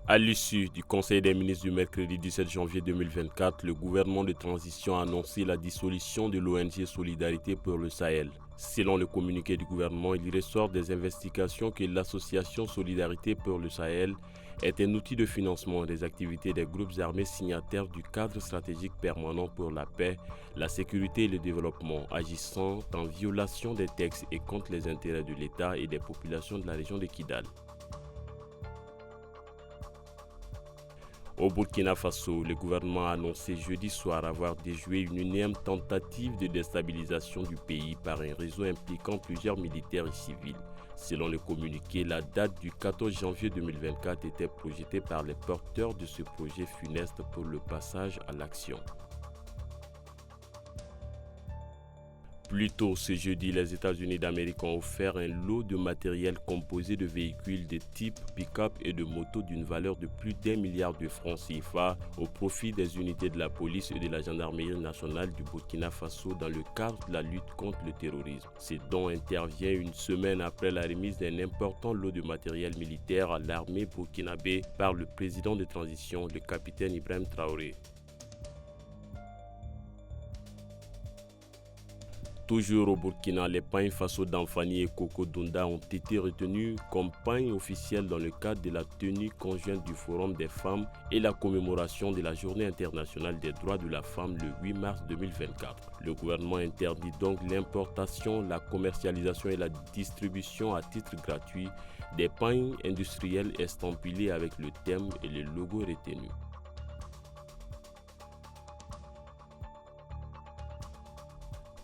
À l'issue du Conseil des ministres du mercredi 17 janvier 2024, le gouvernement de transition a annoncé la dissolution de l'ONG Solidarité pour le Sahel. Selon le communiqué du gouvernement, il ressort des investigations que l'association Solidarité pour le Sahel est un outil de financement des activités des groupes armés signataires du cadre stratégique permanent pour la paix, la sécurité et le développement, agissant en violation des textes et contre les intérêts de l'État et des populations de la région de Kidal. Au Burkina Faso, le gouvernement a annoncé jeudi soir avoir déjoué une énième tentative de déstabilisation du pays par un réseau impliquant plusieurs militaires et civils. Selon le communiqué, la date du 14 janvier 2024 était projetée par les porteurs de ce projet funeste pour le passage à l'action. Plus tôt ce jeudi, les États-Unis d'Amérique ont offert un lot de matériel composé de véhicules de type pick-up et de motos d'une valeur de plus d'1 milliard de francs CFA au profit des unités de la police et de la gendarmerie nationale du Burkina Faso dans le cadre de la lutte contre le terrorisme. Ce don intervient une semaine après la remise d'un important lot de matériel militaire à l'armée burkinabé par le président de transition, le capitaine Ibrahim Traoré. Toujours au Burkina, les pagnes Faso d'Anfani et Koko Dunda ont été retenus comme pagnes officielles dans le cadre de la tenue conjointe du Forum des femmes et la commémoration de la Journée internationale des droits de la femme le 8 mars 2024. Le gouvernement interdit donc l'importation, la commercialisation et la distribution à titre gratuit des pagnes industriels estampillés avec le thème et le logo retenu.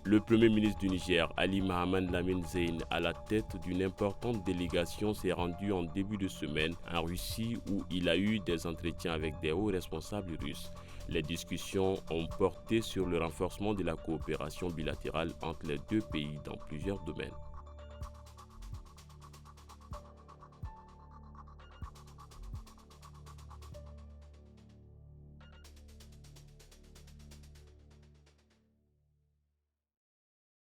Le Premier ministre du Niger, Ali Mahaman Lamine Zein, à la tête d'une importante délégation, s'est rendu en début de semaine en Russie où il a eu des entretiens avec des hauts responsables russes. Les discussions ont porté sur le renforcement de la coopération bilatérale entre les deux pays dans plusieurs domaines.